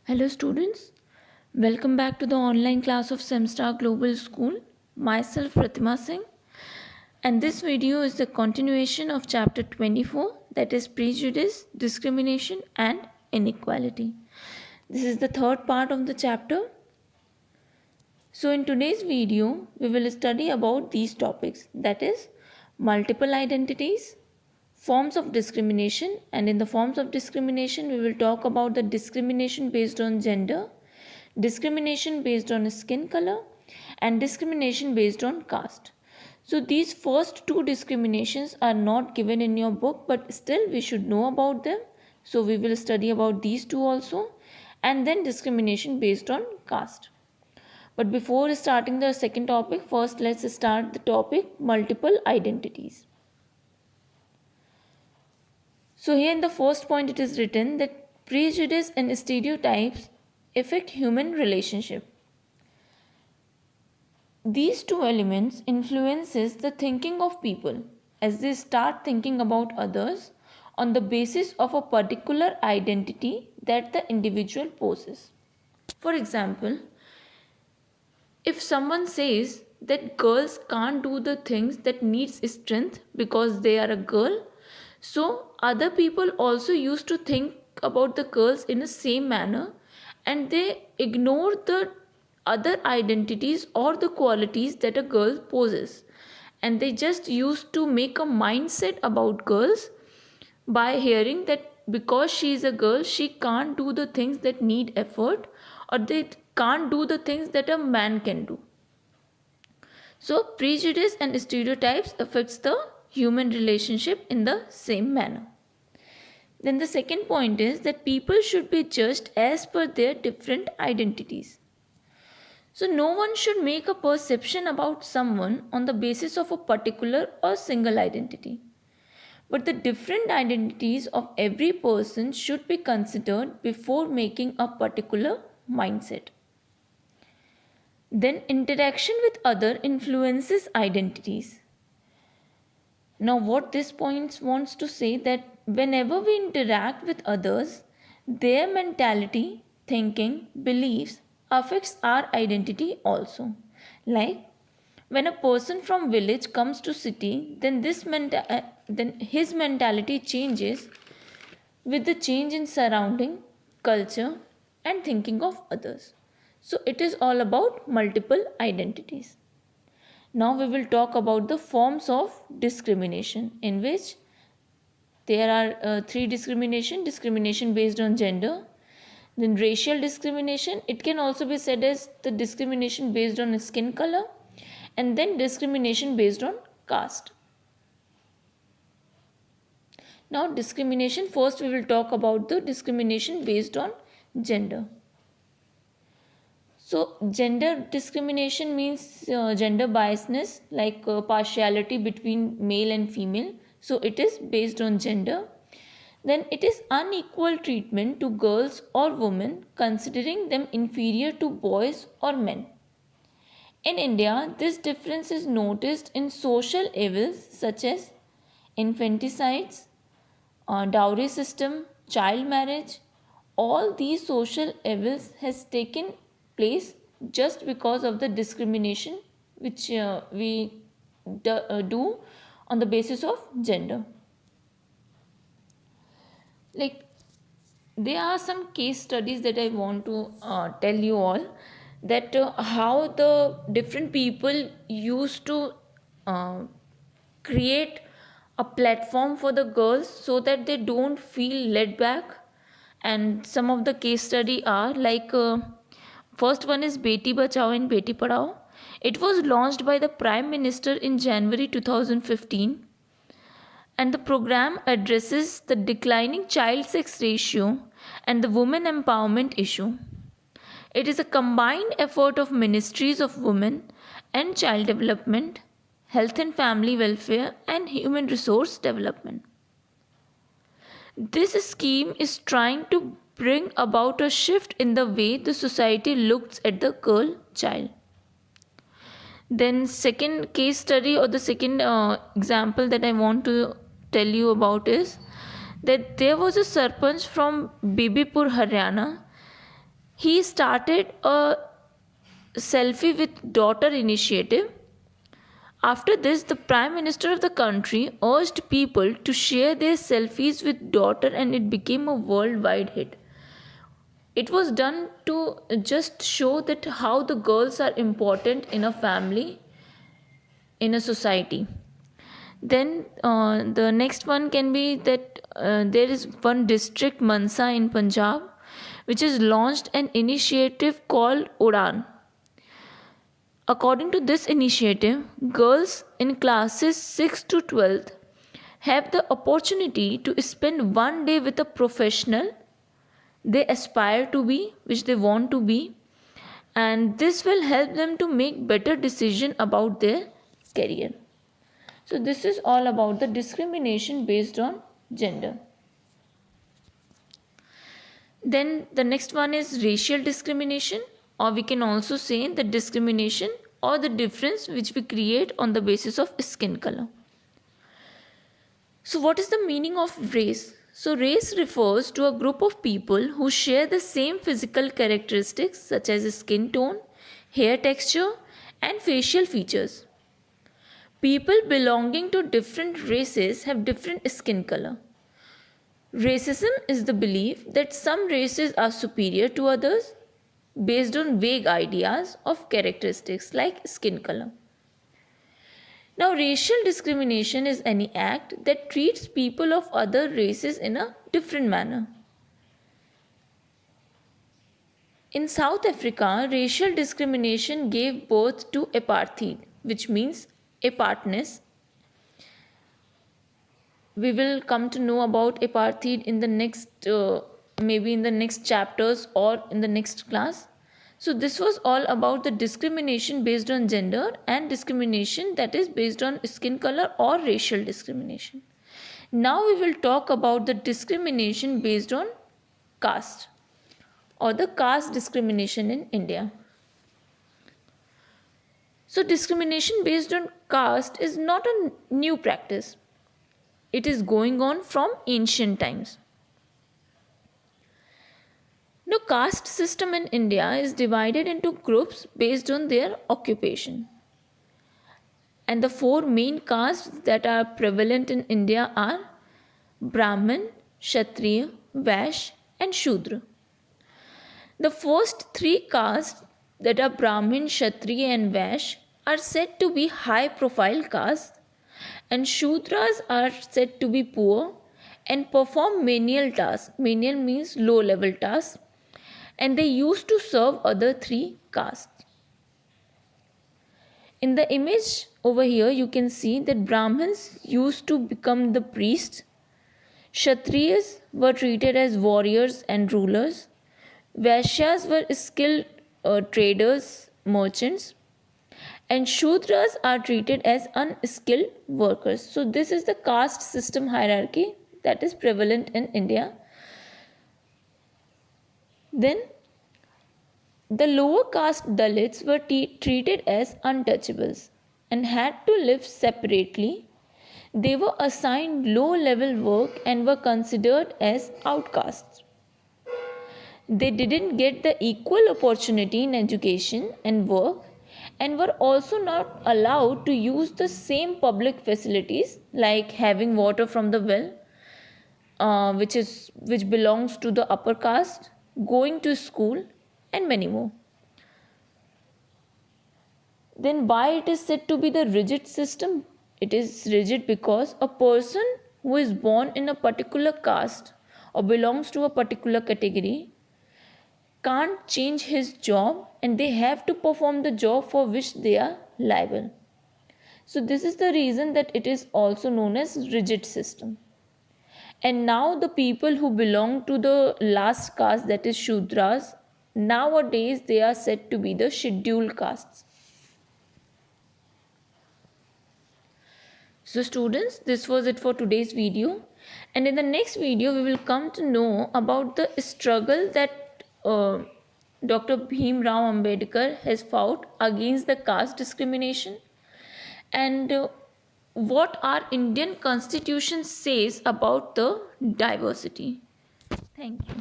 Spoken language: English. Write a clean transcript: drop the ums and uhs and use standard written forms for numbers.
Hello students, welcome back to the online class of Semstar Global School. Myself Pratima Singh, and this video is the continuation of chapter 24, that is prejudice, discrimination and inequality. This is the third part of the chapter. So in today's video, we will study about these topics, that is multiple identities, forms of discrimination, and in the forms of discrimination we will talk about the discrimination based on gender, discrimination based on skin color, and discrimination based on caste. So these first two discriminations are not given in your book, but still we should know about them. So we will study about these two also, and then discrimination based on caste. But before starting the second topic, first let's start the topic multiple identities. So here in the first point it is written that prejudice and stereotypes affect human relationship. These two elements influences the thinking of people as they start thinking about others on the basis of a particular identity that the individual possesses. For example, if someone says that girls can't do the things that needs strength because they are a girl, so other people also used to think about the girls in the same manner, and they ignore the other identities or the qualities that a girl possesses, and they just used to make a mindset about girls by hearing that because she is a girl she can't do the things that need effort, or they can't do the things that a man can do. So prejudice and stereotypes affects the human relationship in the same manner. Then the second point is that people should be judged as per their different identities. So no one should make a perception about someone on the basis of a particular or single identity. But the different identities of every person should be considered before making a particular mindset. Then interaction with other influences identities. Now what this point wants to say that whenever we interact with others, their mentality, thinking, beliefs affects our identity also. Like when a person from village comes to city, then then his mentality changes with the change in surrounding, culture and thinking of others. So it is all about multiple identities. Now we will talk about the forms of discrimination, in which there are three discrimination based on gender, then racial discrimination, it can also be said as the discrimination based on skin color, and then discrimination based on caste. Now discrimination, first we will talk about the discrimination based on gender. So gender discrimination means gender biasness, like partiality between male and female. So it is based on gender. Then it is unequal treatment to girls or women, considering them inferior to boys or men. In India, this difference is noticed in social evils such as infanticides, dowry system, child marriage. All these social evils has taken place just because of the discrimination which we do on the basis of gender. Like there are some case studies that I want to tell you all, that how the different people used to uh, create a platform for the girls so that they don't feel led back. And some of the case study are like first one is Beti Bachao and Beti Padhao. It was launched by the Prime Minister in January 2015, and the program addresses the declining child sex ratio and the women empowerment issue. It is a combined effort of Ministries of Women and Child Development, Health and Family Welfare, and Human Resource Development. This scheme is trying to bring about a shift in the way the society looks at the girl child. Then second case study, or the second example that I want to tell you about is that there was a sarpanch from Bibipur, Haryana. He started a selfie with daughter initiative. After this, the Prime Minister of the country urged people to share their selfies with daughter, and it became a worldwide hit. It was done to just show that how the girls are important in a family, in a society. Then the next one can be that there is one district, Mansa in Punjab, which has launched an initiative called Udan. According to this initiative, girls in classes 6 to 12th have the opportunity to spend one day with a professional they aspire to be, which they want to be, and this will help them to make better decision about their career. So this is all about the discrimination based on gender. Then the next one is racial discrimination, or we can also say the discrimination or the difference which we create on the basis of skin color. So what is the meaning of race? So race refers to a group of people who share the same physical characteristics such as skin tone, hair texture, and facial features. People belonging to different races have different skin color. Racism is the belief that some races are superior to others based on vague ideas of characteristics like skin color. Now, racial discrimination is any act that treats people of other races in a different manner. In South Africa, racial discrimination gave birth to apartheid, which means apartness. We will come to know about apartheid in the next, maybe in the next chapters or in the next class. So this was all about the discrimination based on gender and discrimination that is based on skin color or racial discrimination. Now we will talk about the discrimination based on caste or the caste discrimination in India. So discrimination based on caste is not a new practice. It is going on from ancient times. Now, caste system in India is divided into groups based on their occupation. And the four main castes that are prevalent in India are Brahmin, Kshatriya, Vaishya, and Shudra. The first three castes that are Brahmin, Kshatriya, and Vaishya are said to be high profile castes, and Shudras are said to be poor and perform menial tasks. Menial means low level tasks, and they used to serve other three castes. In the image over here, you can see that Brahmins used to become the priests, Kshatriyas were treated as warriors and rulers, Vaishyas were skilled traders, merchants, and Shudras are treated as unskilled workers. So this is the caste system hierarchy that is prevalent in India. Then the lower caste Dalits were treated as untouchables and had to live separately. They were assigned low level work and were considered as outcasts. They didn't get the equal opportunity in education and work and were also not allowed to use the same public facilities like having water from the well, which belongs to the upper caste, going to school, and many more. Then why it is said to be the rigid system? It is rigid because a person who is born in a particular caste or belongs to a particular category can't change his job, and they have to perform the job for which they are liable. So this is the reason that it is also known as rigid system. And now the people who belong to the last caste, that is Shudras, nowadays they are said to be the scheduled castes. So students, this was it for today's video, and in the next video we will come to know about the struggle that Dr. Bhim Rao Ambedkar has fought against the caste discrimination, and what our Indian constitution says about the diversity. Thank you.